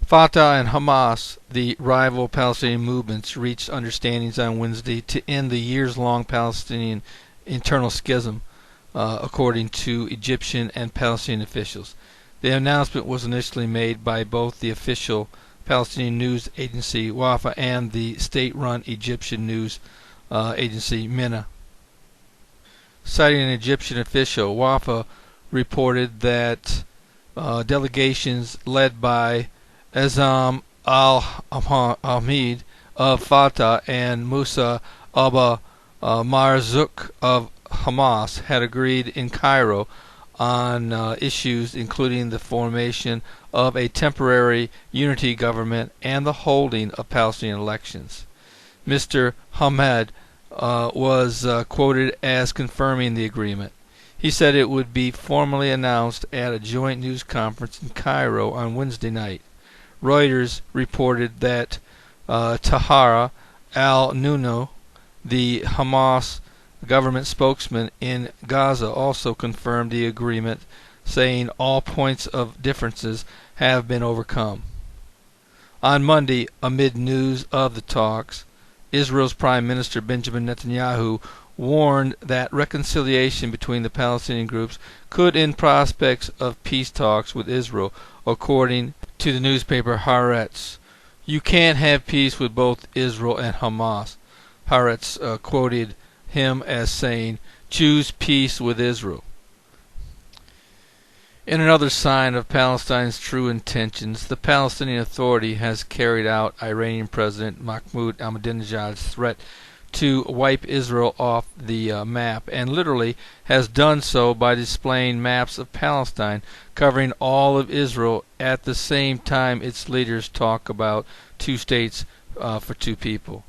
Fatah and Hamas, the rival Palestinian movements, reached understandings on Wednesday to end the years-long Palestinian internal schism, according to Egyptian and Palestinian officials. The announcement was initially made by both the official Palestinian news agency Wafa and the state-run Egyptian news agency MENA. Citing an Egyptian official, Wafa reported that delegations led by Azam al-Hamid of Fatah and Musa Abba Marzouk of Hamas had agreed in Cairo on issues including the formation of a temporary unity government and the holding of Palestinian elections. Mr. Hamed was quoted as confirming the agreement. He said it would be formally announced at a joint news conference in Cairo on Wednesday night. Reuters reported that Tahara al-Nuno, the Hamas government spokesman in Gaza, also confirmed the agreement, saying all points of differences have been overcome. On Monday, amid news of the talks, Israel's Prime Minister Benjamin Netanyahu warned that reconciliation between the Palestinian groups could end prospects of peace talks with Israel, according to the newspaper Haaretz. You can't have peace with both Israel and Hamas. Haaretz quoted him as saying, choose peace with Israel. In another sign of Palestine's true intentions, the Palestinian Authority has carried out Iranian President Mahmoud Ahmadinejad's threat to wipe Israel off the map, and literally has done so by displaying maps of Palestine covering all of Israel at the same time its leaders talk about two states for two people.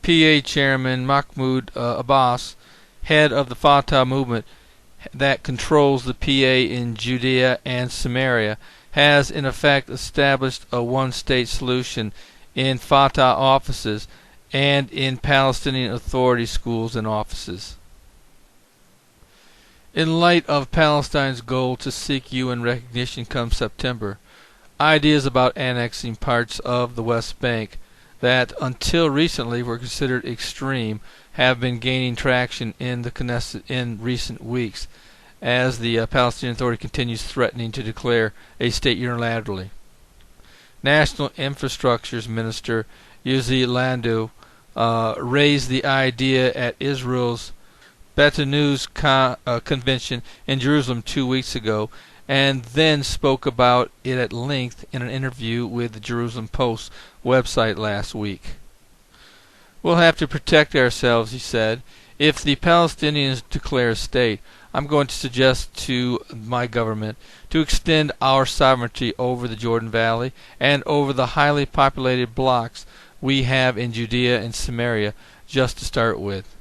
PA Chairman Mahmoud Abbas, head of the Fatah movement that controls the PA in Judea and Samaria, has in effect established a one-state solution in Fatah offices and in Palestinian Authority schools and offices. In light of Palestine's goal to seek UN recognition come September, ideas about annexing parts of the West Bank that until recently were considered extreme have been gaining traction in the Knesset in recent weeks, as the Palestinian Authority continues threatening to declare a state unilaterally. National Infrastructures Minister Uzi Landau raised the idea at Israel's Betanews convention in Jerusalem 2 weeks ago, and then spoke about it at length in an interview with the Jerusalem Post website last week. We'll have to protect ourselves, he said. If the Palestinians declare a state, I'm going to suggest to my government to extend our sovereignty over the Jordan Valley and over the highly populated blocks we have in Judea and Samaria, just to start with.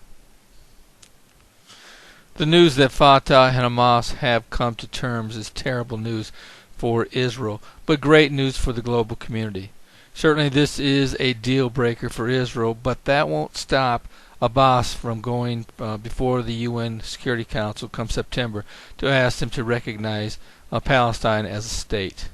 The news that Fatah and Hamas have come to terms is terrible news for Israel, but great news for the global community. Certainly this is a deal breaker for Israel, but that won't stop Abbas from going before the UN Security Council come September to ask them to recognize Palestine as a state.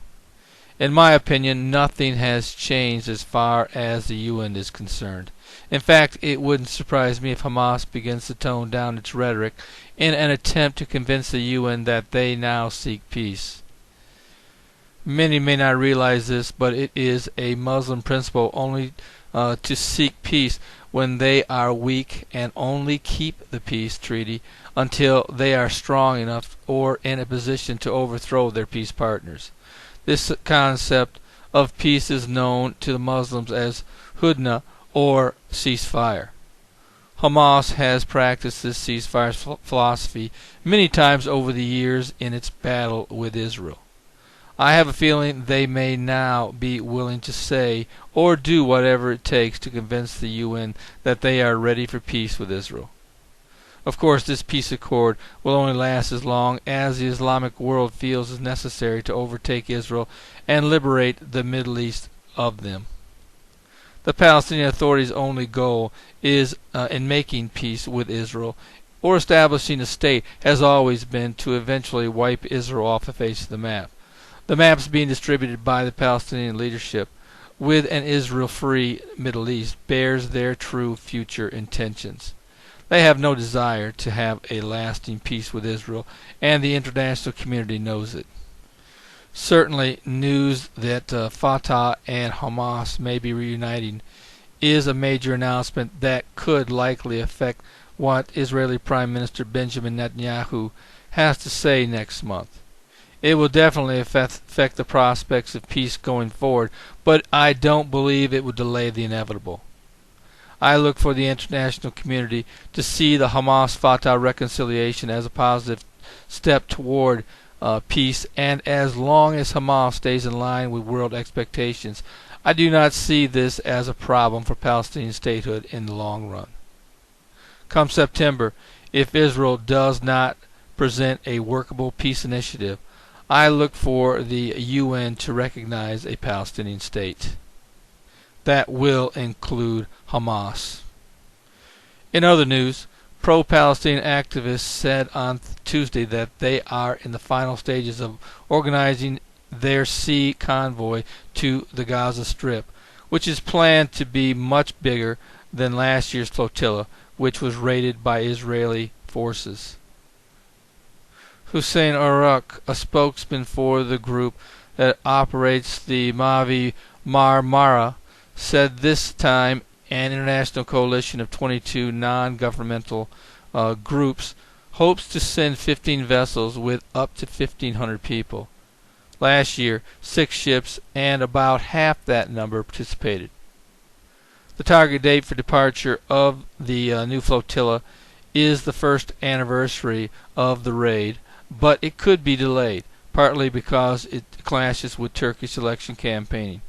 In my opinion, nothing has changed as far as the UN is concerned. In fact, it wouldn't surprise me if Hamas begins to tone down its rhetoric in an attempt to convince the UN that they now seek peace. Many may not realize this, but it is a Muslim principle only to seek peace when they are weak, and only keep the peace treaty until they are strong enough or in a position to overthrow their peace partners. This concept of peace is known to the Muslims as Hudna, or ceasefire. Hamas has practiced this ceasefire philosophy many times over the years in its battle with Israel. I have a feeling they may now be willing to say or do whatever it takes to convince the UN that they are ready for peace with Israel. Of course, this peace accord will only last as long as the Islamic world feels is necessary to overtake Israel and liberate the Middle East of them. The Palestinian Authority's only goal is in making peace with Israel or establishing a state has always been to eventually wipe Israel off the face of the map. The maps being distributed by the Palestinian leadership with an Israel-free Middle East bears their true future intentions. They have no desire to have a lasting peace with Israel, and the international community knows it. Certainly, news that Fatah and Hamas may be reuniting is a major announcement that could likely affect what Israeli Prime Minister Benjamin Netanyahu has to say next month. It will definitely affect the prospects of peace going forward, but I don't believe it will delay the inevitable. I look for the international community to see the Hamas-Fatah reconciliation as a positive step toward peace, and as long as Hamas stays in line with world expectations, I do not see this as a problem for Palestinian statehood in the long run. Come September, if Israel does not present a workable peace initiative, I look for the UN to recognize a Palestinian state. That will include Hamas. In other news, pro-Palestinian activists said on Tuesday that they are in the final stages of organizing their sea convoy to the Gaza Strip, which is planned to be much bigger than last year's flotilla, which was raided by Israeli forces. Hussein Arak, a spokesman for the group that operates the Mavi Marmara, said this time an international coalition of 22 non-governmental groups hopes to send 15 vessels with up to 1,500 people. Last year, 6 ships and about half that number participated. The target date for departure of the new flotilla is the first anniversary of the raid, but it could be delayed, partly because it clashes with Turkish election campaigning.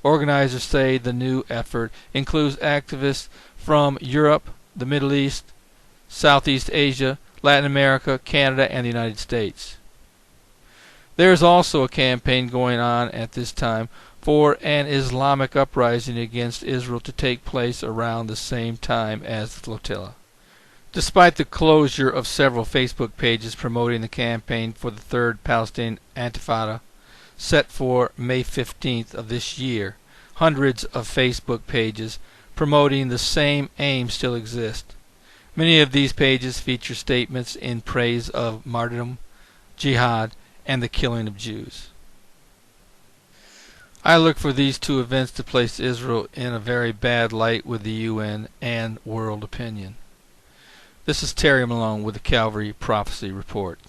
Organizers say the new effort includes activists from Europe, the Middle East, Southeast Asia, Latin America, Canada, and the United States. There is also a campaign going on at this time for an Islamic uprising against Israel to take place around the same time as the flotilla. Despite the closure of several Facebook pages promoting the campaign for the third Palestinian Intifada, set for May 15th of this year, hundreds of Facebook pages promoting the same aim still exist. Many of these pages feature statements in praise of martyrdom, jihad, and the killing of Jews. I look for these two events to place Israel in a very bad light with the UN and world opinion. This is Terry Malone with the Calvary Prophecy Report.